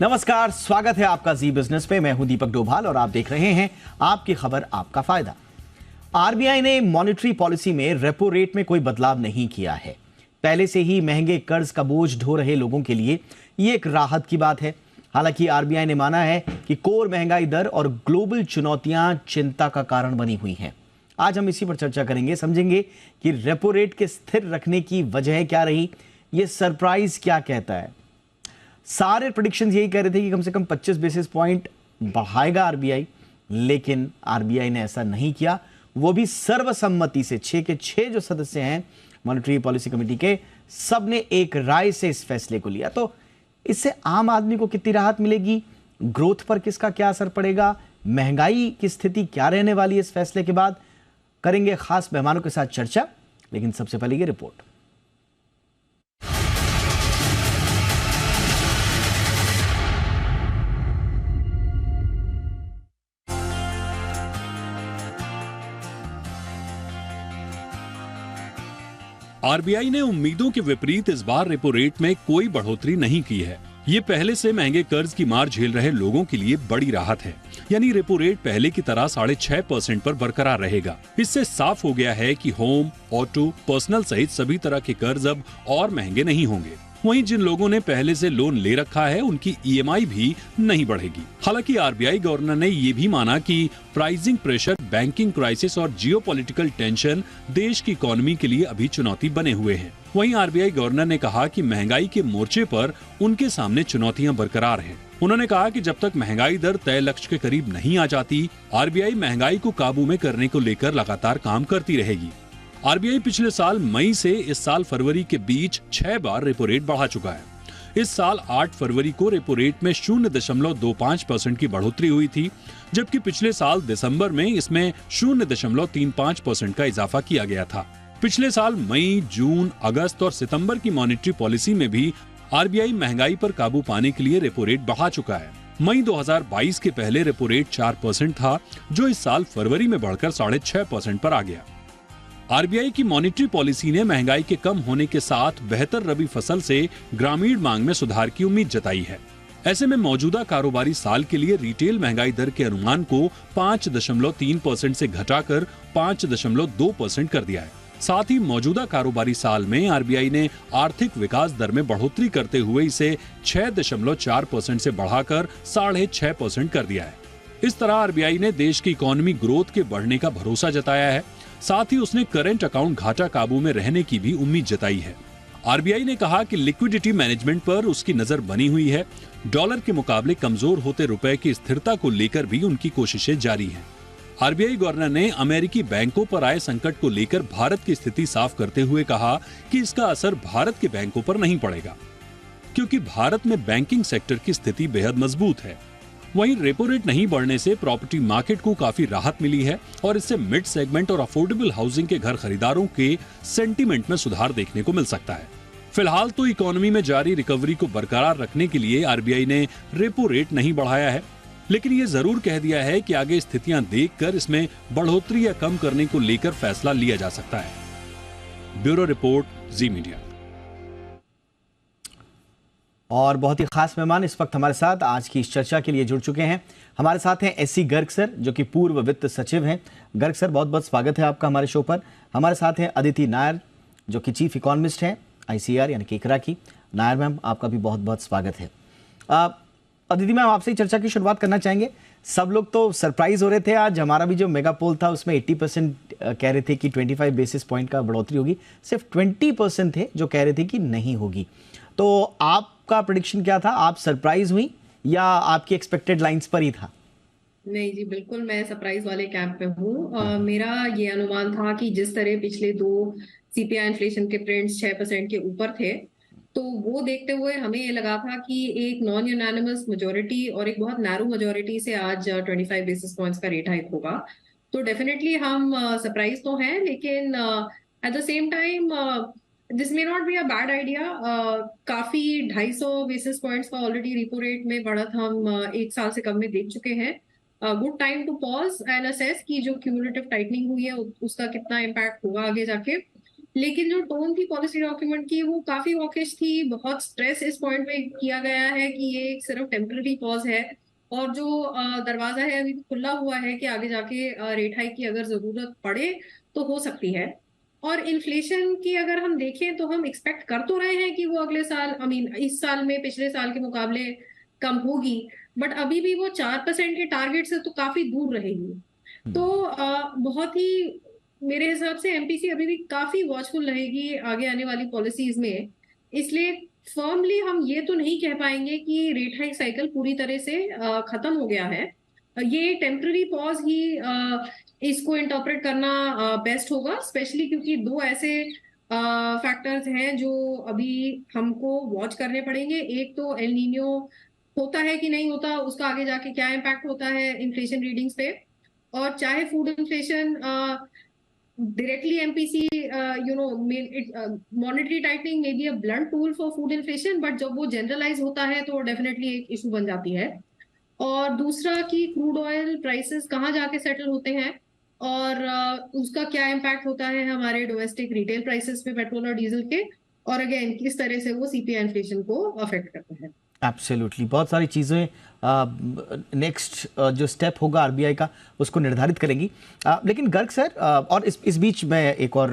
नमस्कार, स्वागत है आपका जी बिजनेस पे। मैं हूं दीपक डोभाल और आप देख रहे हैं आपकी खबर आपका फायदा। आरबीआई ने मॉनेटरी पॉलिसी में रेपो रेट में कोई बदलाव नहीं किया है। पहले से ही महंगे कर्ज का बोझ ढो रहे लोगों के लिए ये एक राहत की बात है। हालांकि आरबीआई ने माना है कि कोर महंगाई दर और ग्लोबल चुनौतियां चिंता का कारण बनी हुई हैं। आज हम इसी पर चर्चा करेंगे, समझेंगे कि रेपो रेट के स्थिर रखने की वजह क्या रही, ये सरप्राइज क्या कहता है। सारे प्रेडिक्शंस यही कह रहे थे कि कम से कम 25 बेसिस पॉइंट बढ़ाएगा आरबीआई, लेकिन आरबीआई ने ऐसा नहीं किया, वो भी सर्वसम्मति से। 6 के 6 जो सदस्य हैं मॉनेटरी पॉलिसी कमेटी के, सबने एक राय से इस फैसले को लिया। तो इससे आम आदमी को कितनी राहत मिलेगी, ग्रोथ पर किसका क्या असर पड़ेगा, महंगाई की स्थिति क्या रहने वाली है इस फैसले के बाद, करेंगे खास मेहमानों के साथ चर्चा। लेकिन सबसे पहले ये रिपोर्ट। आरबीआई ने उम्मीदों के विपरीत इस बार रेपो रेट में कोई बढ़ोतरी नहीं की है। ये पहले से महंगे कर्ज की मार झेल रहे लोगों के लिए बड़ी राहत है। यानी रेपो रेट पहले की तरह 6.5% पर बरकरार रहेगा। इससे साफ हो गया है कि होम, ऑटो, पर्सनल सहित सभी तरह के कर्ज अब और महंगे नहीं होंगे। वहीं जिन लोगों ने पहले से लोन ले रखा है उनकी ईएमआई भी नहीं बढ़ेगी। हालांकि आरबीआई गवर्नर ने ये भी माना कि प्राइसिंग प्रेशर, बैंकिंग क्राइसिस और जियोपॉलिटिकल टेंशन देश की इकोनॉमी के लिए अभी चुनौती बने हुए हैं। वहीं आरबीआई गवर्नर ने कहा कि महंगाई के मोर्चे पर उनके सामने चुनौतियां बरकरार हैं। उन्होंने कहा कि जब तक महंगाई दर तय लक्ष्य के करीब नहीं आ जाती, आरबीआई महंगाई को काबू में करने को लेकर लगातार काम करती रहेगी। आरबीआई पिछले साल मई से इस साल फरवरी के बीच 6 बार रेपो रेट बढ़ा चुका है। इस साल 8 फरवरी को रेपो रेट में 0.25% की बढ़ोतरी हुई थी, जबकि पिछले साल दिसंबर में इसमें 0.35% का इजाफा किया गया था। पिछले साल मई, जून, अगस्त और सितंबर की मॉनेटरी पॉलिसी में भी आरबीआई महंगाई पर काबू पाने के लिए रेपो रेट बढ़ा चुका है। मई 2022 के पहले रेपो रेट 4% था, जो इस साल फरवरी में बढ़कर 6.5% पर आ गया। आरबीआई की मॉनेटरी पॉलिसी ने महंगाई के कम होने के साथ बेहतर रबी फसल से ग्रामीण मांग में सुधार की उम्मीद जताई है। ऐसे में मौजूदा कारोबारी साल के लिए रिटेल महंगाई दर के अनुमान को 5.3% से घटाकर 5.2% कर दिया है। साथ ही मौजूदा कारोबारी साल में आरबीआई ने आर्थिक विकास दर में बढ़ोतरी करते हुए इसे 6.4% से बढ़ाकर 6.5% कर दिया है। इस तरह आरबीआई ने देश की इकोनॉमी ग्रोथ के बढ़ने का भरोसा जताया है। साथ ही उसने करंट अकाउंट घाटा काबू में रहने की भी उम्मीद जताई है। आरबीआई ने कहा कि लिक्विडिटी मैनेजमेंट पर उसकी नजर बनी हुई है। डॉलर के मुकाबले कमजोर होते रुपए की स्थिरता को लेकर भी उनकी कोशिशें जारी हैं। आरबीआई गवर्नर ने अमेरिकी बैंकों पर आए संकट को लेकर भारत की स्थिति साफ करते हुए कहा कि इसका असर भारत के बैंकों पर नहीं पड़ेगा, क्योंकि भारत में बैंकिंग सेक्टर की स्थिति बेहद मजबूत है। वहीं रेपो रेट नहीं बढ़ने से प्रॉपर्टी मार्केट को काफी राहत मिली है और इससे मिड सेगमेंट और अफोर्डेबल हाउसिंग के घर खरीदारों के सेंटीमेंट में सुधार देखने को मिल सकता है। फिलहाल तो इकोनॉमी में जारी रिकवरी को बरकरार रखने के लिए आरबीआई ने रेपो रेट नहीं बढ़ाया है, लेकिन ये जरूर कह दिया है कि आगे स्थितियां देखकर इसमें बढ़ोतरी या कम करने को लेकर फैसला लिया जा सकता है। ब्यूरो रिपोर्ट, जी मीडिया। और बहुत ही खास मेहमान इस वक्त हमारे साथ आज की इस चर्चा के लिए जुड़ चुके हैं। हमारे साथ हैं एससी गर्ग सर, जो कि पूर्व वित्त सचिव हैं। गर्ग सर, बहुत बहुत स्वागत है आपका हमारे शो पर। हमारे साथ हैं अदिति नायर, जो कि चीफ इकोनॉमिस्ट हैं आईसीआर यानी कि इकरा की। नायर मैम, आपका भी बहुत बहुत स्वागत है। अदिति मैम, आपसे ही चर्चा की शुरुआत करना चाहेंगे। सब लोग तो सरप्राइज हो रहे थे। आज हमारा भी जो मेगा पोल था उसमें 80% कह रहे थे कि 25 बेसिस पॉइंट का बढ़ोतरी होगी, सिर्फ 20% थे जो कह रहे थे कि नहीं होगी। तो आपका प्रेडिक्शन क्या था? आप सरप्राइज हुई या आपकी एक्सपेक्टेड लाइंस पर ही था? नहीं जी, बिल्कुल मैं सरप्राइज वाले कैंप में हूँ। मेरा ये अनुमान था कि जिस तरह पिछले 2 सीपीआई इन्फ्लेशन के प्रिंट्स 6% के ऊपर थे, तो वो देखते हुए हमें ये लगा था कि एक नॉन यूनानिमस मेजोरिटी और एक बहुत नैरो मेजोरिटी से आज 25 बेसिस पॉइंट्स का रेट हाइक होगा। तो डेफिनेटली हम सरप्राइज तो हैं, लेकिन at the same time this may not be a bad idea. काफी 250 बेसिस पॉइंट्स का ऑलरेडी रिपो रेट में बढ़त हम 1 साल से कम में देख चुके हैं। Good time to pause and assess कि जो क्यूमुलेटिव टाइटनिंग हुई है उसका कितना इम्पैक्ट होगा आगे जाके। लेकिन जो टोन थी पॉलिसी डॉक्यूमेंट की वो काफी हॉकिश थी। बहुत स्ट्रेस इस पॉइंट पे किया गया है कि ये एक सिर्फ टेम्पररी पॉज है, और जो दरवाजा है अभी भी खुला हुआ है कि आगे जाके रेट हाइक की अगर जरूरत पड़े तो हो सकती है। और इन्फ्लेशन की अगर हम देखें तो हम एक्सपेक्ट कर तो रहे हैं कि वो अगले साल, आई मीन इस साल में पिछले साल के मुकाबले कम होगी, बट अभी भी वो 4% के टारगेट से तो काफी दूर रहेगी। तो बहुत ही मेरे हिसाब से एमपीसी अभी भी काफी वॉचफुल रहेगी आगे आने वाली पॉलिसीज में। इसलिए फर्मली हम ये तो नहीं कह पाएंगे कि रेट हाइक साइकिल पूरी तरह से खत्म हो गया है। ये टेम्पररी पॉज ही इसको इंटरप्रेट करना बेस्ट होगा, स्पेशली क्योंकि दो ऐसे फैक्टर्स हैं जो अभी हमको वॉच करने पड़ेंगे। एक तो एल नीनो होता है कि नहीं होता, उसका आगे जाके क्या इम्पैक्ट होता है इन्फ्लेशन रीडिंग्स पे। और चाहे food inflation directly MPC, monetary tightening may be a blunt tool for food inflation, but जब वो generalize होता है तो डेफिनेटली एक इशू बन जाती है। और दूसरा कि क्रूड ऑयल प्राइसेस कहाँ जाके सेटल होते हैं, और उसका क्या इम्पैक्ट होता है हमारे डोमेस्टिक रिटेल प्राइसेस पे पेट्रोल और डीजल के, और अगेन किस तरह से वो सीपीआई इन्फ्लेशन को अफेक्ट करता है। एब्सोल्युटली, बहुत सारी चीज़ें नेक्स्ट जो स्टेप होगा आरबीआई का उसको निर्धारित करेंगी। लेकिन गर्ग सर, और इस बीच मैं एक और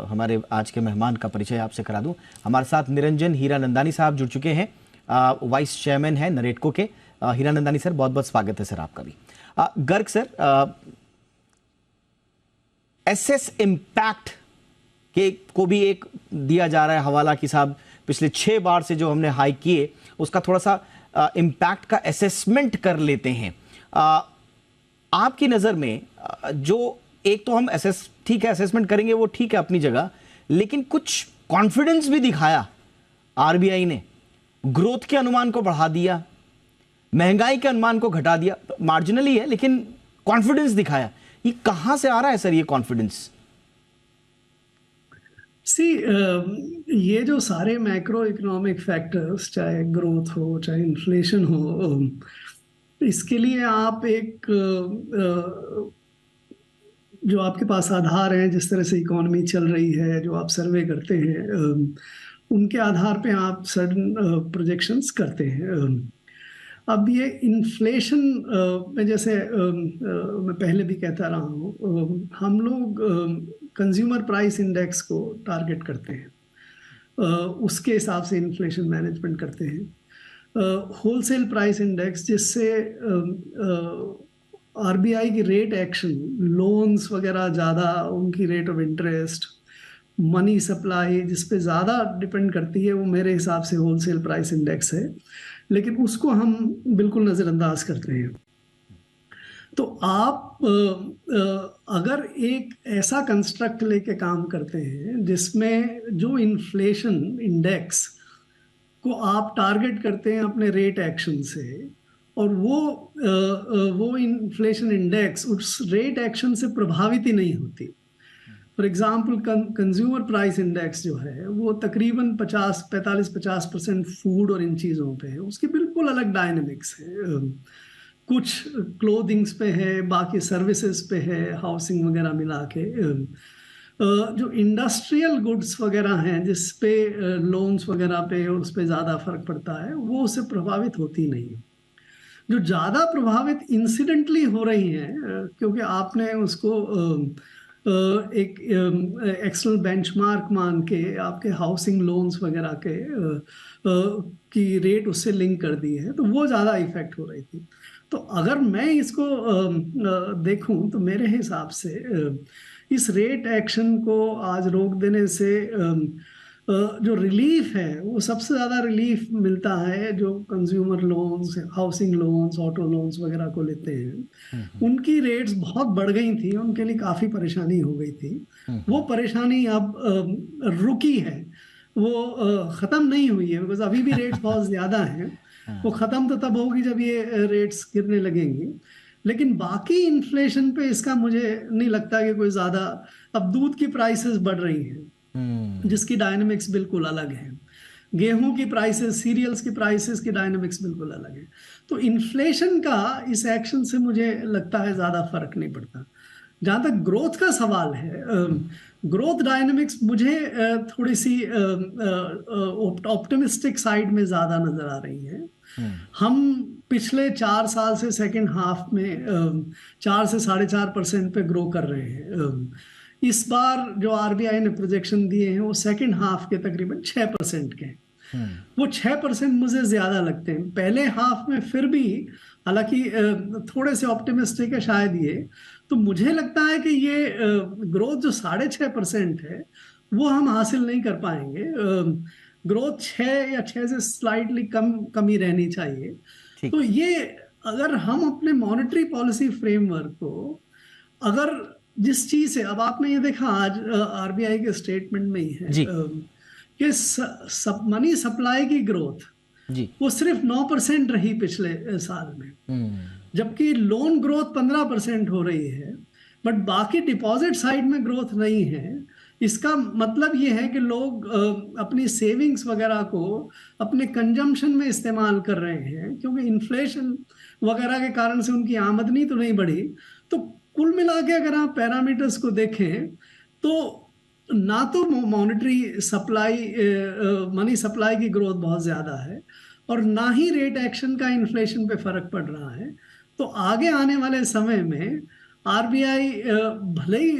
हमारे आज के मेहमान का परिचय आपसे करा दूं। हमारे साथ निरंजन हीरानंदानी साहब जुड़ चुके हैं, वाइस चेयरमैन हैं नरेटको के। हीरानंदानी सर, बहुत बहुत स्वागत है सर आपका भी। गर्ग सर, एसएस इम्पैक्ट के को भी एक दिया जा रहा है हवाला कि साहब पिछले 6 बार से जो हमने हाइक किए उसका थोड़ा सा इम्पैक्ट का असेसमेंट कर लेते हैं। आपकी नज़र में जो एक तो हम ठीक है असेसमेंट करेंगे वो ठीक है अपनी जगह, लेकिन कुछ कॉन्फिडेंस भी दिखाया आरबीआई ने, ग्रोथ के अनुमान को बढ़ा दिया, महंगाई के अनुमान को घटा दिया, मार्जिनली है लेकिन कॉन्फिडेंस दिखाया। ये कहां से आ रहा है सर ये कॉन्फिडेंस? ये जो सारे मैक्रो इकोनॉमिक फैक्टर्स, चाहे ग्रोथ हो चाहे इन्फ्लेशन हो, इसके लिए आप एक जो आपके पास आधार हैं, जिस तरह से इकोनॉमी चल रही है, जो आप सर्वे करते हैं, उनके आधार पे आप सडन प्रोजेक्शंस करते हैं। अब ये इन्फ्लेशन में जैसे मैं पहले भी कहता रहा हूँ, हम लोग कंज्यूमर प्राइस इंडेक्स को टारगेट करते हैं, उसके हिसाब से इन्फ्लेशन मैनेजमेंट करते हैं। होलसेल प्राइस इंडेक्स, जिससे आरबीआई की रेट एक्शन, लोन्स वगैरह ज़्यादा, उनकी rate of interest, money supply जिस पे ज़्यादा डिपेंड करती है, वो मेरे हिसाब से होलसेल प्राइस इंडेक्स है, लेकिन उसको हम बिल्कुल नज़रअंदाज करते हैं। तो आप अगर एक ऐसा कंस्ट्रक्ट लेके काम करते हैं जिसमें जो इन्फ्लेशन इंडेक्स को आप टारगेट करते हैं अपने रेट एक्शन से, और वो इन्फ्लेशन इंडेक्स उस रेट एक्शन से प्रभावित ही नहीं होती। For example, consumer price index जो है वो तकरीबन 45-50% फूड और इन चीज़ों पे है, उसकी बिल्कुल अलग डायनेमिक्स है। कुछ क्लोथिंग्स पे है, बाकी सर्विसेज पे है, हाउसिंग वगैरह मिला के। जो इंडस्ट्रियल गुड्स वगैरह हैं जिस पे लोन्स वगैरह पे और उस पे ज़्यादा फर्क पड़ता है, वो उससे प्रभावित होती नहीं है। जो ज़्यादा प्रभावित इंसिडेंटली हो रही हैं, क्योंकि आपने उसको एक एक्सटर्नल बेंचमार्क मान के आपके हाउसिंग लोन्स वगैरह के की रेट उससे लिंक कर दी है, तो वो ज़्यादा इफेक्ट हो रही थी। तो अगर मैं इसको देखूं तो मेरे हिसाब से इस रेट एक्शन को आज रोक देने से जो रिलीफ है, वो सबसे ज़्यादा रिलीफ मिलता है जो consumer loans, housing loans, auto loans वगैरह को लेते हैं। उनकी रेट्स बहुत बढ़ गई थी, उनके लिए काफ़ी परेशानी हो गई थी। वो परेशानी अब रुकी है, वो ख़त्म नहीं हुई है, बिकॉज अभी भी रेट्स बहुत ज़्यादा हैं। वो ख़त्म तो तब होगी जब ये रेट्स गिरने लगेंगी, लेकिन बाकी इन्फ्लेशन पे इसका मुझे नहीं लगता कि कोई ज़्यादा। अब दूध की प्राइसेस बढ़ रही हैं, जिसकी डायनेमिक्स बिल्कुल अलग है। गेहूं की प्राइसेस, सीरियल्स की प्राइसेस की डायनेमिक्स बिल्कुल अलग है। तो इन्फ्लेशन का इस एक्शन से मुझे लगता है ज़्यादा फर्क नहीं पड़ता। जहाँ तक ग्रोथ का सवाल है, ग्रोथ डायनामिक्स मुझे थोड़ी सी ऑप्टिमिस्टिक साइड में ज़्यादा नज़र आ रही है। हम पिछले 4 साल से सेकेंड हाफ में 4 से 4.5% पे ग्रो कर रहे हैं। इस बार जो आरबीआई ने प्रोजेक्शन दिए हैं वो सेकेंड हाफ के तकरीबन 6% के हैं। वो 6% मुझे ज़्यादा लगते हैं। पहले हाफ में फिर भी हालांकि थोड़े से ऑप्टिमिस्टिक है शायद ये, तो मुझे लगता है कि ये ग्रोथ जो 6.5% है वो हम हासिल नहीं कर पाएंगे। ग्रोथ 6 या 6 से स्लाइटली कम ही रहनी चाहिए। तो ये अगर हम अपने मॉनेटरी पॉलिसी फ्रेमवर्क को अगर जिस चीज से, अब आपने ये देखा आज आरबीआई के स्टेटमेंट में ही है कि मनी सप्लाई की ग्रोथ वो सिर्फ 9% रही पिछले साल में, जबकि लोन ग्रोथ 15% हो रही है, बट बाकी डिपॉजिट साइड में ग्रोथ नहीं है। इसका मतलब ये है कि लोग अपनी सेविंग्स वगैरह को अपने कंजम्पशन में इस्तेमाल कर रहे हैं, क्योंकि इन्फ्लेशन वगैरह के कारण से उनकी आमदनी तो नहीं बढ़ी। तो कुल मिला के अगर आप पैरामीटर्स को देखें तो ना तो मॉनेटरी सप्लाई मनी सप्लाई की ग्रोथ बहुत ज़्यादा है और ना ही रेट एक्शन का इन्फ्लेशन पे फर्क पड़ रहा है। तो आगे आने वाले समय में आरबीआई भले ही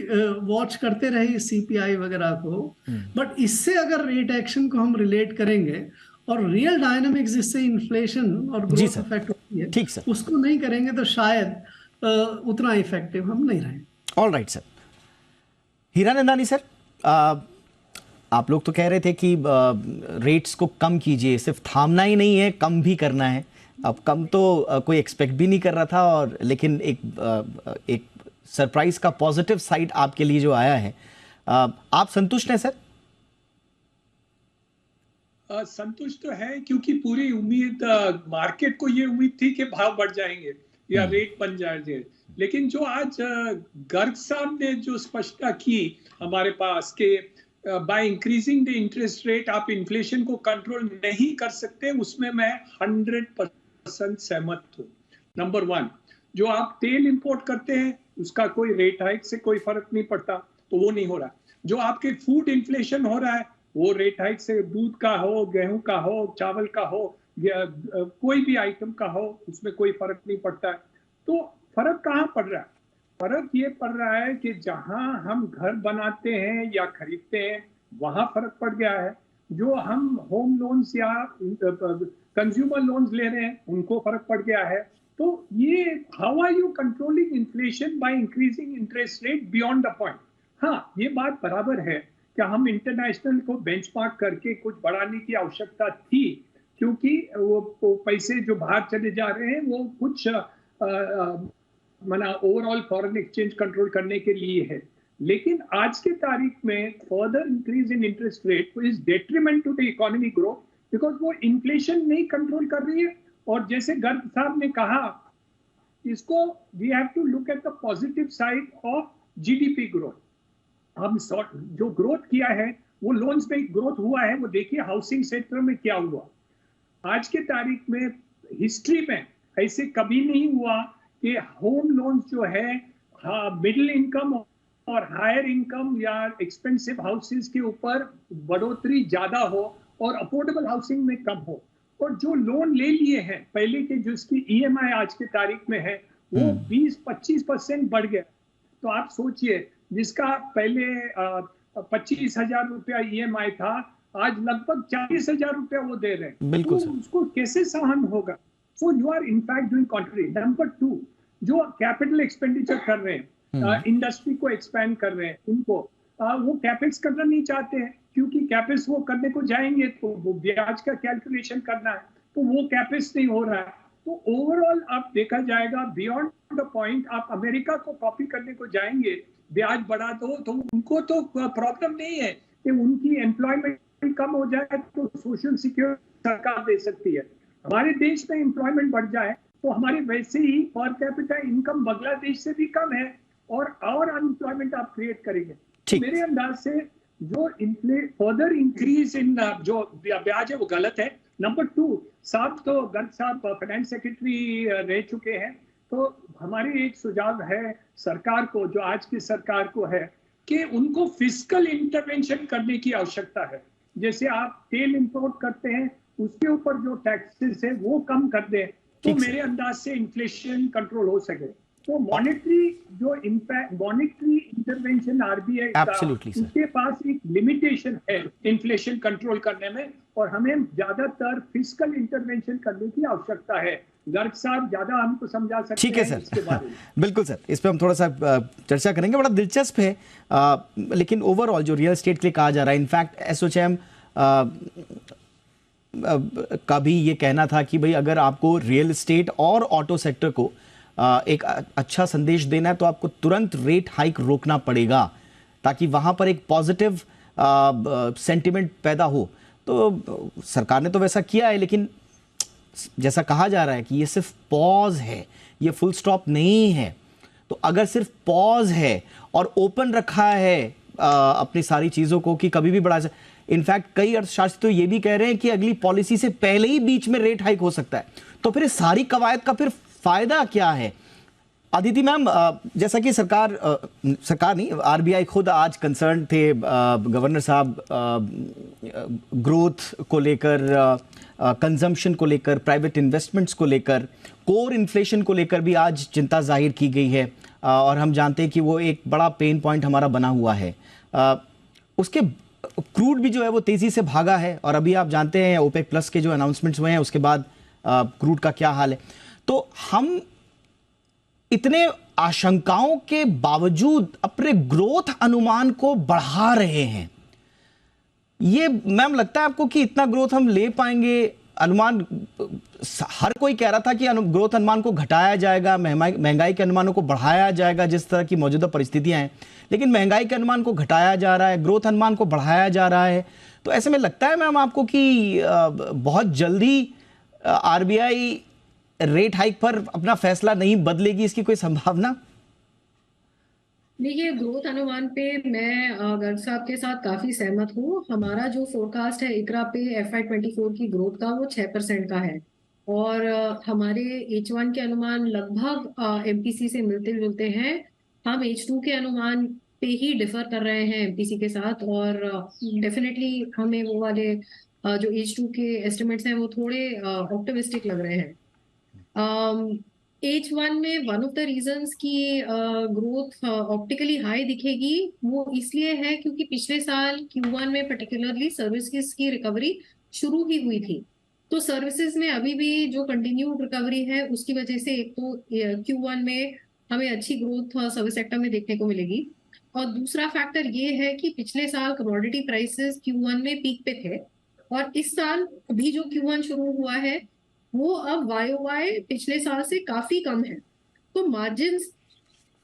वॉच करते रहे सीपीआई वगैरह को, बट इससे अगर रेट एक्शन को हम रिलेट करेंगे और रियल डायनामिक्स जिससे इन्फ्लेशन और ग्रोथ इफेक्ट होती है, ठीक सर, उसको नहीं करेंगे तो शायद उतना इफेक्टिव हम नहीं रहें। All right sir. Hiranandani sir, आप लोग तो कह रहे थे कि रेट्स को कम कीजिए, सिर्फ थामना ही नहीं है, कम भी करना है। अब कम तो कोई एक्सपेक्ट भी नहीं कर रहा था, और लेकिन एक सरप्राइज का पॉजिटिव साइड आपके लिए जो आया है, आप संतुष्ट हैं सर? संतुष्ट तो है, क्योंकि पूरी उम्मीद मार्केट को ये उम्मीद थी कि भाव बढ़ जाएंगे या रेट बन जाएंगे। लेकिन जो आज गर्ग साहब ने जो स्पष्टता की हमारे पास के by increasing the interest rate आप इन्फ्लेशन को कंट्रोल नहीं कर सकते, उसमें मैं 100% सहमत हूँ। नंबर 1, जो आप तेल इंपोर्ट करते हैं उसका कोई रेट हाइक से कोई फर्क नहीं पड़ता, तो वो नहीं हो रहा। जो आपके फूड इन्फ्लेशन हो रहा है वो रेट हाइक से, दूध का हो, गेहूं का हो, चावल का हो, या कोई भी आइटम का हो, उसमें कोई फर्क नहीं पड़ता है। तो फर्क कहाँ पड़ रहा है? फर्क ये पड़ रहा है कि जहां हम घर बनाते हैं या खरीदते हैं वहां फर्क पड़ गया है। जो हम होम लोन्स या कंज्यूमर लोन्स ले रहे हैं उनको फर्क पड़ गया है। तो ये how are you controlling inflation by increasing interest rate beyond the point. हाँ, ये बात बराबर है कि हम इंटरनेशनल को बेंचमार्क करके कुछ बढ़ाने की आवश्यकता थी, क्योंकि वो पैसे जो बाहर चले जा रहे हैं वो कुछ ओवरऑल फॉरेन एक्सचेंज कंट्रोल करने के लिए है। लेकिन आज के तारीख में further increase in interest rate is detriment to the economy growth, because वो इन्फ्लेशन नहीं कंट्रोल कर रही है। और जैसे गर्ग साहब ने कहा, इसको we have to look at the positive side of GDP growth. हम जो ग्रोथ किया है वो लोन्स में ग्रोथ हुआ है, वो देखिए हाउसिंग सेक्टर में क्या हुआ। आज के तारीख में हिस्ट्री में ऐसे कभी नहीं हुआ कि होम लोन्स जो है मिडिल इनकम और हायर इनकम या एक्सपेंसिव हाउसेस के ऊपर बढ़ोतरी ज्यादा हो और अफोर्डेबल हाउसिंग में कम हो। और जो लोन ले लिए हैं पहले के, जो इसकी ईएमआई आज के तारीख में है वो 20-25% बढ़ गया। तो आप सोचिए, जिसका पहले 25,000 रुपया ईएमआई था, आज लगभग 40,000 रुपया वो दे रहे हैं। बिल्कुल तो उसको कैसे सहन होगा? So you are in fact doing contrary. Number 2, जो कैपिटल एक्सपेंडिचर कर रहे हैं, इंडस्ट्री को एक्सपैंड कर रहे हैं, उनको वो कैपेक्स करना नहीं चाहते हैं, क्योंकि कैपेक्स वो करने को जाएंगे तो वो ब्याज का कैलकुलेशन करना है, तो वो कैपेक्स नहीं हो रहा है। तो ओवरऑल आप देखा जाएगा बियॉन्ड द पॉइंट, आप अमेरिका को कॉपी करने को जाएंगे, ब्याज बढ़ा दो तो उनको तो प्रॉब्लम नहीं है कि उनकी एम्प्लॉयमेंट कम हो जाए तो सोशल सिक्योरिटी सरकार दे सकती है। हमारे देश में एम्प्लॉयमेंट बढ़ जाए तो हमारे वैसे ही पर कैपिटा इनकम बांग्लादेश से भी कम है और अनएम्प्लॉयमेंट आप क्रिएट करेंगे। मेरे अंदाज से जो फर्दर इंक्रीज इन जो ब्याज है वो गलत है। नंबर 2, साहब तो गर्ग साहब फाइनेंस सेक्रेटरी रह चुके हैं, तो हमारी एक सुझाव है सरकार को, जो आज की सरकार को है, कि उनको फिस्कल इंटरवेंशन करने की आवश्यकता है। जैसे आप तेल इंपोर्ट करते हैं, उसके ऊपर जो टैक्सेस है वो कम कर दें, तो मेरे अंदाज से इन्फ्लेशन कंट्रोल हो सके। तो मॉनेटरी इंटरवेंशन आरबीआई का, उसके पास एक लिमिटेशन है इन्फ्लेशन कंट्रोल करने में, और हमें ज्यादातर फिस्कल इंटरवेंशन करने की आवश्यकता है। गर्ग साहब ज्यादा हमको समझा सकते हैं। ठीक है सर, बिल्कुल सर, इस पे हम थोड़ा सा चर्चा करेंगे। बड़ा दिलचस्प है, लेकिन ओवरऑल जो रियल एस्टेट के लिए कहा जा रहा है, इनफैक्ट एसोचैम का भी ये कहना था कि भाई अगर आपको रियल एस्टेट और ऑटो सेक्टर को एक अच्छा संदेश देना है तो आपको तुरंत रेट हाइक रोकना पड़ेगा, ताकि वहां पर एक पॉजिटिव सेंटिमेंट पैदा हो। तो सरकार ने तो वैसा किया है, लेकिन जैसा कहा जा रहा है कि ये सिर्फ पॉज है, ये फुल स्टॉप नहीं है। तो अगर सिर्फ पॉज है और ओपन रखा है अपनी सारी चीज़ों को कि कभी भी बढ़ा जाए, इनफैक्ट कई अर्थशास्त्री तो ये भी कह रहे हैं कि अगली पॉलिसी से पहले ही बीच में रेट हाइक हो सकता है, तो फिर इस सारी कवायद का फिर फायदा क्या है? अदिति मैम, जैसा कि सरकार नहीं, आरबीआई खुद आज कंसर्न थे, गवर्नर साहब ग्रोथ को लेकर, कंजम्पशन को लेकर, प्राइवेट इन्वेस्टमेंट्स को लेकर, कोर इन्फ्लेशन को लेकर भी आज चिंता जाहिर की गई है, और हम जानते हैं कि वो एक बड़ा पेन पॉइंट हमारा बना हुआ है। उसके क्रूड भी जो है वो तेजी से भागा है, और अभी आप जानते हैं ओपेक प्लस के जो अनाउंसमेंट्स हुए हैं उसके बाद क्रूड का क्या हाल है। तो हम इतने आशंकाओं के बावजूद अपने ग्रोथ अनुमान को बढ़ा रहे हैं। ये मैम लगता है आपको कि इतना ग्रोथ हम ले पाएंगे? अनुमान हर कोई कह रहा था कि ग्रोथ अनुमान को घटाया जाएगा, महंगाई के अनुमानों को बढ़ाया जाएगा जिस तरह की मौजूदा परिस्थितियां हैं, लेकिन महंगाई के अनुमान को घटाया जा रहा है, ग्रोथ अनुमान को बढ़ाया जा रहा है। तो ऐसे में लगता है मैम आपको कि बहुत जल्दी आरबीआई रेट हाइक पर अपना फैसला नहीं बदलेगी, इसकी कोई संभावना? देखिए, ग्रोथ अनुमान पे मैं गर्ग साहब के साथ काफी सहमत हूँ। हमारा जो फोरकास्ट है इकरा पे FY24 की ग्रोथ का, वो 6% का है, और हमारे H1 के अनुमान लगभग MPC से मिलते जुलते हैं। हम H2 के अनुमान पे ही डिफर कर रहे हैं MPC के साथ, और डेफिनेटली हमें वो वाले जो H2 के एस्टिमेट्स हैं वो थोड़े ऑप्टिमिस्टिक लग रहे हैं। H1 में वन ऑफ द रीजंस की ग्रोथ ऑप्टिकली हाई दिखेगी, वो इसलिए है क्योंकि पिछले साल Q1 में पर्टिकुलरली सर्विसेज की रिकवरी शुरू ही हुई थी। तो सर्विसेज में अभी भी जो कंटिन्यूड रिकवरी है उसकी वजह से एक तो Q1 में हमें अच्छी ग्रोथ सर्विस सेक्टर में देखने को मिलेगी, और दूसरा फैक्टर ये है कि पिछले साल कमोडिटी प्राइसेस Q1 में पीक पे थे, और इस साल अभी जो Q1 शुरू हुआ है वो अब YOY पिछले साल से काफी कम है। तो मार्जिन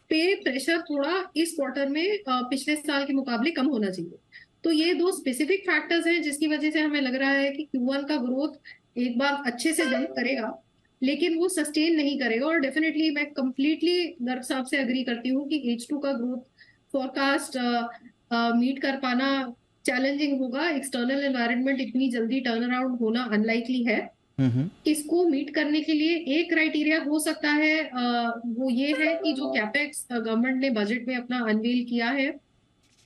पे प्रेशर थोड़ा इस क्वार्टर में पिछले साल के मुकाबले कम होना चाहिए। तो ये दो स्पेसिफिक फैक्टर्स हैं जिसकी वजह से हमें लग रहा है कि Q1 का ग्रोथ एक बार अच्छे से जंप करेगा, लेकिन वो सस्टेन नहीं करेगा। और डेफिनेटली मैं कंप्लीटली गर्ग साहब से एग्री करती हूँ कि H2 का ग्रोथ फोरकास्ट मीट कर पाना चैलेंजिंग होगा। एक्सटर्नल एनवायरनमेंट इतनी जल्दी टर्न अराउंड होना अनलाइकली है। इसको मीट करने के लिए एक क्राइटेरिया हो सकता है, वो ये है कि जो कैपेक्स गवर्नमेंट ने बजट में अपना अनवील किया है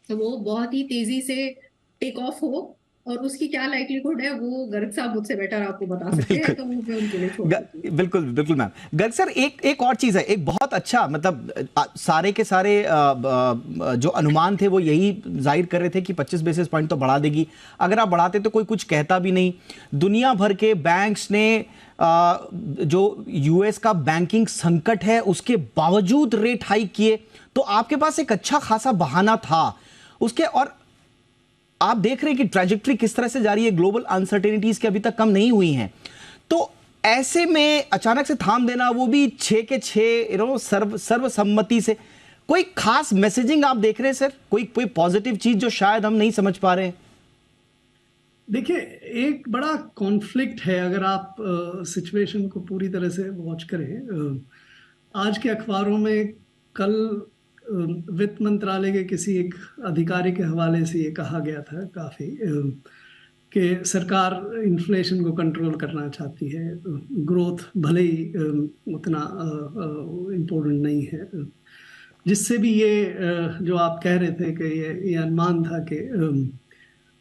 वो बहुत ही तेजी से टेक ऑफ हो, और उसकी क्या लाइक्लीहुड है वो गर्ग साहब मुझसे बेटर आपको बता सकते हैं, तो वो मैं उनके लिए छोड़ देती हूँ। बिल्कुल बिल्कुल मैम। गर्ग सर, एक और चीज है, एक बहुत अच्छा, मतलब सारे के सारे जो अनुमान थे वो यही जाहिर कर रहे थे कि 25 बेसिस पॉइंट तो बढ़ा देगी। अगर आप बढ़ाते तो कोई कुछ कहता भी नहीं। दुनिया भर के बैंक्स ने जो यूएस का बैंकिंग संकट है उसके बावजूद रेट हाइक किए, तो आपके पास एक अच्छा खासा बहाना था उसके। और आप देख रहे हैं कि ट्रैजेक्टरी किस तरह से जारी है, ग्लोबल अनसर्टेनिटीज के अभी तक कम नहीं हुई हैं। तो ऐसे में अचानक से थाम देना, वो भी 6 के 6 सर्वसम्मति से, कोई खास मैसेजिंग आप देख रहे हैं सर? कोई पॉजिटिव चीज जो शायद हम नहीं समझ पा रहे हैं? देखिए, एक बड़ा कॉन्फ्लिक्ट है अगर आप सिचुएशन को पूरी तरह से वॉच करें। आज के अखबारों में कल वित्त मंत्रालय के किसी एक अधिकारी के हवाले से ये कहा गया था काफ़ी कि सरकार इन्फ्लेशन को कंट्रोल करना चाहती है, ग्रोथ भले ही उतना इम्पोर्टेंट नहीं है, जिससे भी ये जो आप कह रहे थे कि ये अनुमान था कि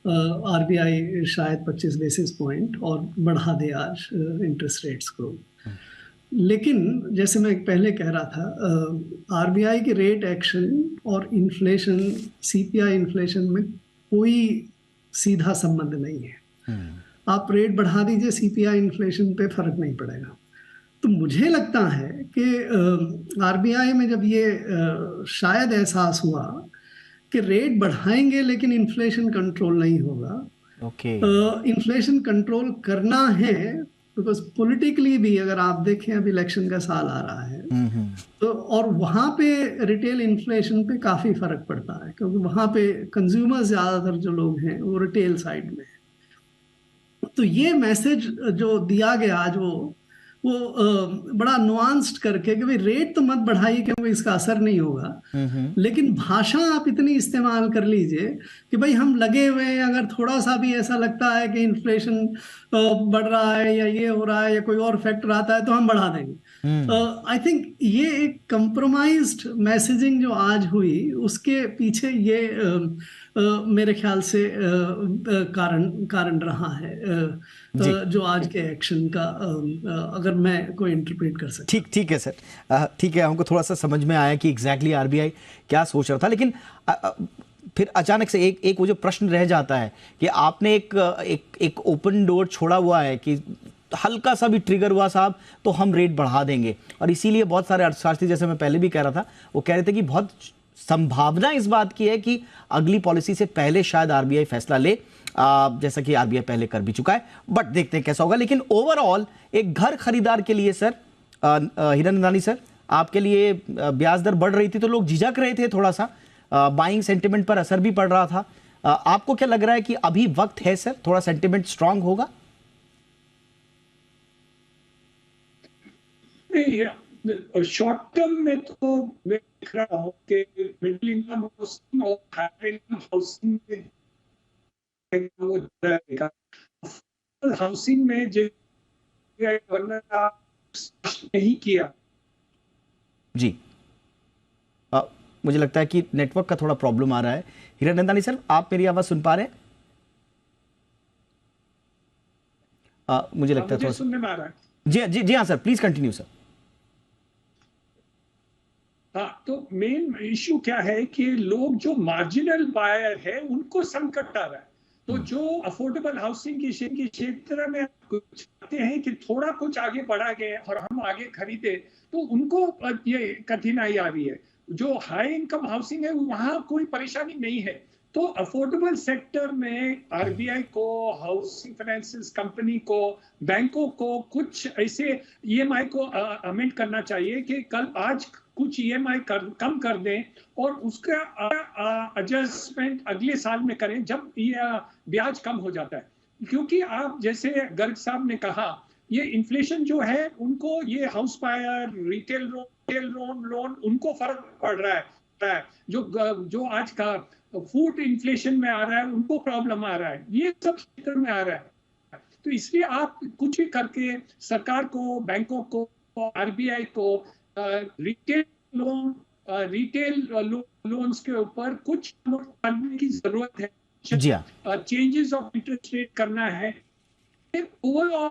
आरबीआई शायद 25 बेसिस पॉइंट और बढ़ा दे आज इंटरेस्ट रेट्स को। लेकिन जैसे मैं पहले कह रहा था, आरबीआई की रेट एक्शन और इन्फ्लेशन, सीपीआई इन्फ्लेशन में कोई सीधा संबंध नहीं है। आप रेट बढ़ा दीजिए, सीपीआई इन्फ्लेशन पे फर्क नहीं पड़ेगा। तो मुझे लगता है कि आरबीआई में जब ये शायद एहसास हुआ कि रेट बढ़ाएंगे लेकिन इन्फ्लेशन कंट्रोल नहीं होगा, इन्फ्लेशन कंट्रोल करना है, बिकॉज पॉलिटिकली भी अगर आप देखें अभी इलेक्शन का साल आ रहा है, तो और वहाँ पे रिटेल इन्फ्लेशन पे काफ़ी फर्क पड़ता है, क्योंकि वहाँ पे कंज्यूमर्स ज़्यादातर जो लोग हैं वो रिटेल साइड में है। तो ये मैसेज जो दिया गया आज वो बड़ा नुआंस्ड करके कि भाई रेट तो मत बढ़ाइए क्योंकि इसका असर नहीं होगा, लेकिन भाषा आप इतनी इस्तेमाल कर लीजिए कि भाई हम लगे हुए हैं, अगर थोड़ा सा भी ऐसा लगता है कि इन्फ्लेशन बढ़ रहा है या ये हो रहा है या कोई और फैक्टर आता है तो हम बढ़ा देंगे। आई थिंक ये एक कंप्रोमाइज्ड मैसेजिंग जो आज हुई, उसके पीछे ये मेरे ख्याल से कारण रहा है जो आज के एक्शन का, अगर मैं कोई इंटरप्रेट कर सकता। ठीक है सर, ठीक है, हमको थोड़ा सा समझ में आया कि एग्जैक्टली आरबीआई क्या सोच रहा था, लेकिन फिर अचानक से एक वो जो प्रश्न रह जाता है कि आपने एक ओपन डोर छोड़ा हुआ है कि हल्का सा भी ट्रिगर हुआ साहब तो हम रेट बढ़ा देंगे, और इसीलिए बहुत सारे अर्थशास्त्री, जैसे मैं पहले भी कह रहा था, वो कह रहे थे कि बहुत संभावना इस बात की है कि अगली पॉलिसी से पहले शायद आरबीआई फैसला ले, जैसा कि आरबीआई पहले कर भी चुका है, बट देखते हैं कैसा होगा। लेकिन ओवरऑल एक घर खरीदार के लिए सर, हीरानंदानी सर, आपके लिए ब्याज दर बढ़ रही थी तो लोग झिझक रहे थे, थोड़ा सा बाइंग सेंटिमेंट पर असर भी पड़ रहा था। आपको क्या लग रहा है कि अभी वक्त है सर, थोड़ा सेंटिमेंट स्ट्रांग होगा? शॉर्ट टर्म में तो मैं देख रहा हूँ कि मिडिल इनकम हाउसिंग और हायर इनकम हाउसिंग हाउसिंग में जो नहीं किया जी, मुझे लगता है कि नेटवर्क का थोड़ा प्रॉब्लम आ रहा है। हीरानंदानी सर, आप मेरी आवाज सुन पा रहे हैं? मुझे लगता है थोड़ा सुनने में आ रहा है। जी हाँ सर, प्लीज कंटिन्यू सर। हाँ, तो मेन इश्यू क्या है कि लोग जो मार्जिनल बायर है उनको संकट आ रहा है। तो जो अफोर्डेबल हाउसिंग के क्षेत्र में चाहते हैं कि थोड़ा कुछ आगे बढ़ा गए और हम आगे खरीदे, तो उनको ये कठिनाई आ रही है। जो हाई इनकम हाउसिंग है वहां कोई परेशानी नहीं है। तो अफोर्डेबल सेक्टर में आरबीआई को, हाउसिंग फाइनेंस कंपनी को, बैंकों को कुछ ऐसे ईएमआई को अमेंड करना चाहिए कि कल आज कुछ ईएमआई कम कर दें और उसका एडजस्टमेंट अगले साल में करें जब ब्याज कम हो जाता है। क्योंकि आप जैसे गर्ग साहब ने कहा, ये इन्फ्लेशन जो है उनको, ये हाउस बायर, रिटेल लोन उनको फर्क पड़ रहा है। जो आज का फूड इन्फ्लेशन में आ रहा है उनको प्रॉब्लम आ रहा है, ये सब क्षेत्र में आ रहा है। तो इसलिए आप कुछ भी करके सरकार को, बैंकों को, आरबीआई को रिटेल लोन्स के ऊपर कुछ करने की जरूरत है। जी हाँ, चेंजेस ऑफ इंटरेस्ट रेट करना है ओवरऑल।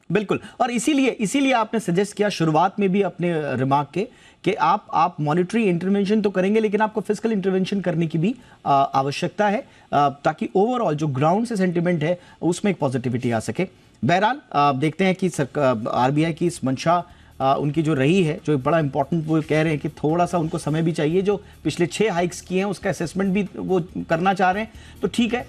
बिल्कुल, और इसीलिए आपने सजेस्ट किया शुरुआत में भी अपने रिमार्क के कि आप मॉनिटरी इंटरवेंशन तो करेंगे लेकिन आपको फिस्कल इंटरवेंशन करने की भी आवश्यकता है, ताकि ओवरऑल जो ग्राउंड से सेंटिमेंट है उसमें एक पॉजिटिविटी आ सके। बहरहाल देखते हैं कि आरबीआई की इस मंशा उनकी जो रही है, जो बड़ा इंपॉर्टेंट, वो कह रहे हैं कि थोड़ा सा उनको समय भी चाहिए, जो पिछले 6 हाइक्स किए हैं उसका असेसमेंट भी वो करना चाह रहे हैं। तो ठीक है,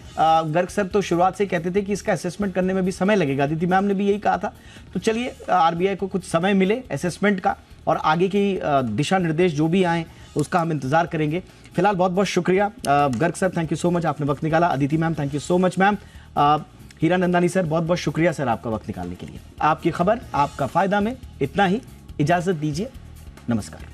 गर्ग सर तो शुरुआत से कहते थे कि इसका असेसमेंट करने में भी समय लगेगा, दीदी मैम ने भी यही कहा था। तो चलिए, आरबीआई को कुछ समय मिले असेसमेंट का, और आगे की दिशा निर्देश जो भी आए उसका हम इंतजार करेंगे। फिलहाल बहुत बहुत शुक्रिया Garg sir, thank you so much, आपने वक्त निकाला। Aditi ma'am, thank you so much ma'am. Hiranandani sir, बहुत बहुत शुक्रिया सर आपका वक्त निकालने के लिए। आपकी खबर आपका फायदा में इतना ही, इजाजत दीजिए, नमस्कार।